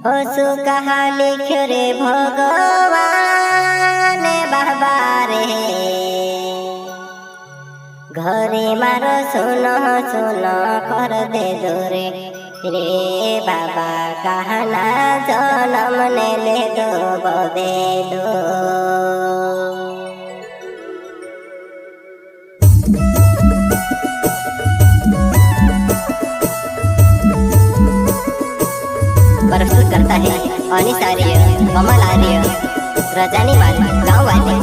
हसु कहा लिख्यो रे भगवान बाबा रे घरे मारो सुनो सुनो कर दे दोरे रे बाबा कहना जनम ने ले दो बदे दो। प्रस्तुत करता है अनिस आर्य, कमल आर्य, रजानी वाले गाँव वाले।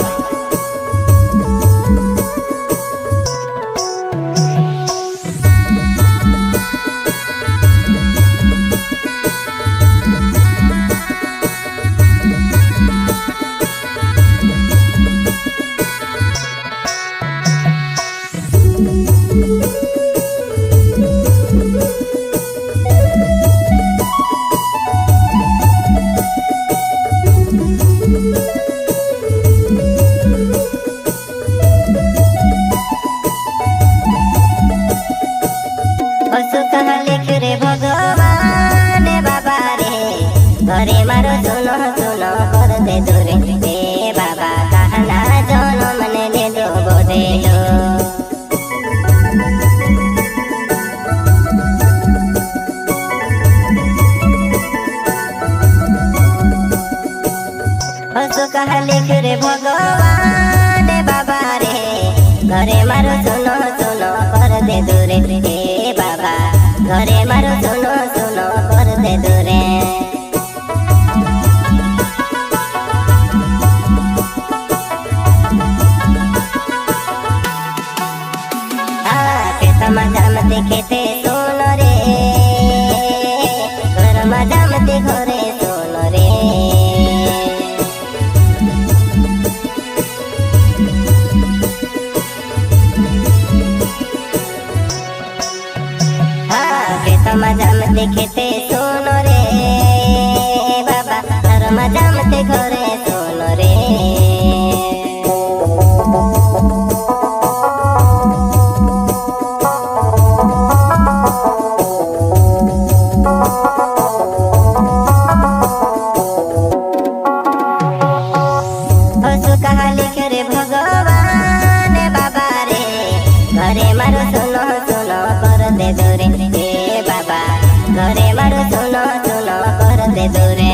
कहा लिख रे भगवान बाबा रे घरे मारो सुनो सुनो कर दे दूरे रे बाबा कहना जनम ने ले दो बोदे दो। हसु कहा लिख रे भगवान बाबा रे घरे मारो सुनो सुनो कर दे दूरे रे बाबा घरे मारो सुनो सुनो कर दे दूरे। खेत मजा मते खेते सोनो रे घर मजा मते घरे सोनो रे। मजा मते खेते सोनो रे बाबा घर मजा मते घरे सोनो रे। हसु कहा लिख रे भगवान बाबा रे घरे मारो सुनो सुनो कर दे दूरे रे बाबा घरे मारो सुनो सुनो कर दे दूरे।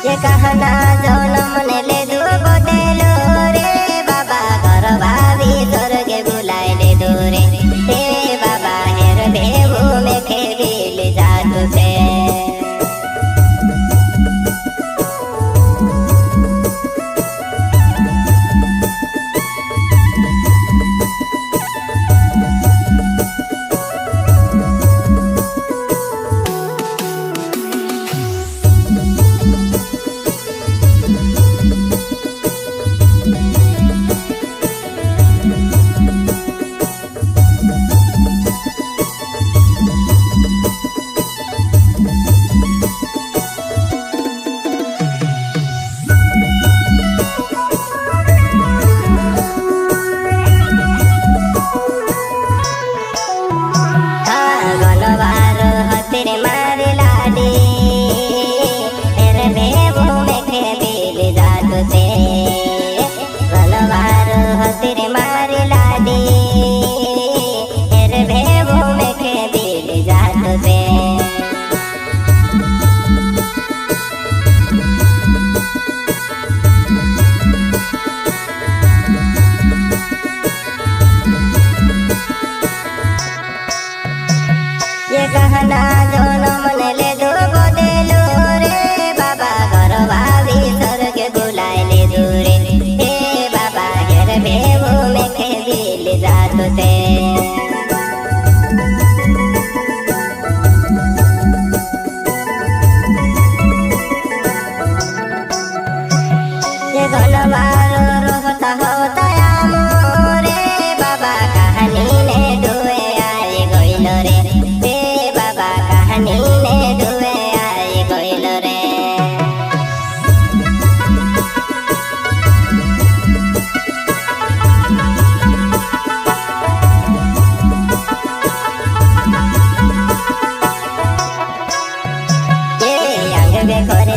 ये कहना जनम ने ले दो बोदेलो रे बाबा घर भाभी स्वर्ग बुलाए ले दूरे हे बाबा हेर बेबू में खेबिल जादू से।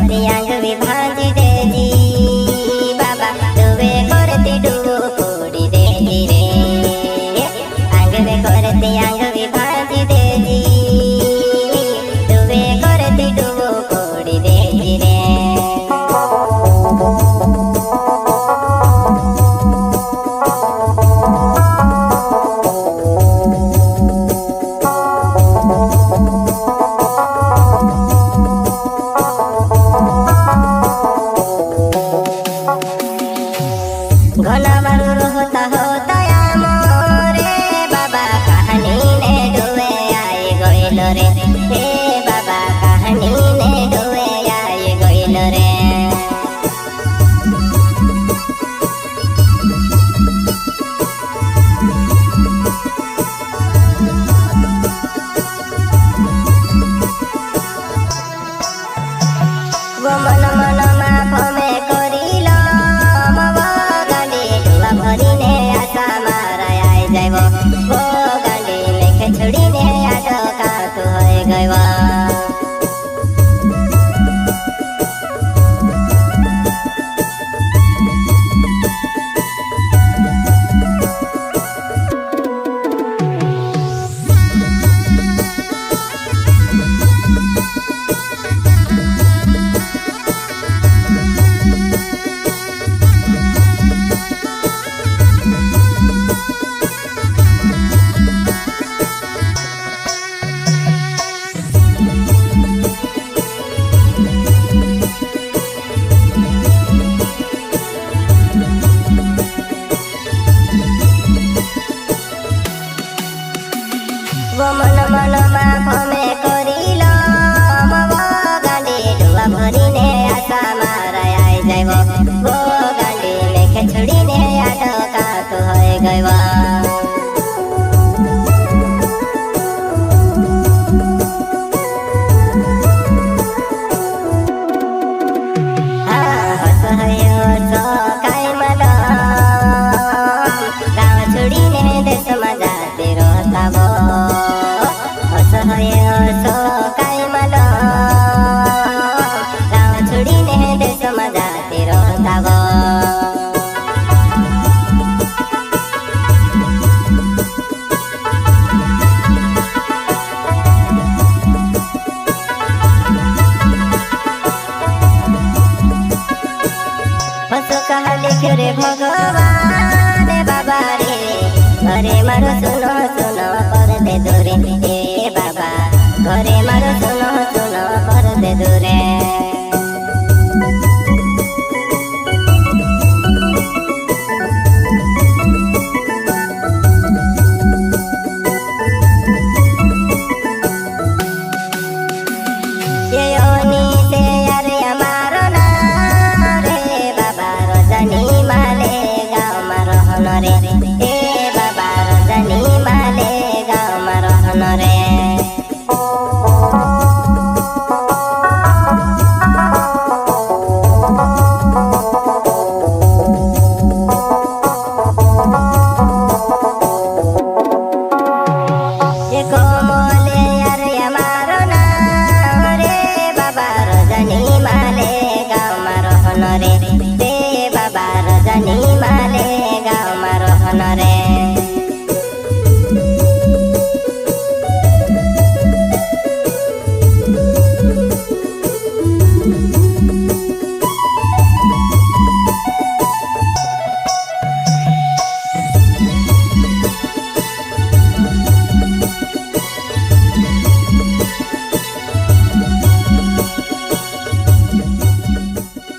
करती आंग भी भांजी देजी बाबा दुबे करती डुबो कोड़ी देजी रे आंग में करती आंग भी भांजी देजी दुबे करती डुबो कोड़ी देजी रे घना मारू होता या मोरे बाबा कहानी ने डुबे आए गइल रे हे बाबा कहानी ने डुबे आए गइल रे वो मन मन माफ में करिल भरीने आशा माराय जाइब वो गांडी लेखे छोड़ीने आटका तू होय गइब वो मन मन माफ में करिल गांडी डुआ भरीने आशा माराय जाइब वो गांडी लेखे छोड़ीने आटका तू होय गइब गाँव छोड़ीने देश में जाते रहता वो गाँव छोड़ीने देश में जाते रहता वो हसो कहा लिख रे भगवान बाबा रे घरे मारो सुनो सुनो कर दे दूरे ए बाबा घरे मारो सुनो सुनो कर दे दूरे Rajani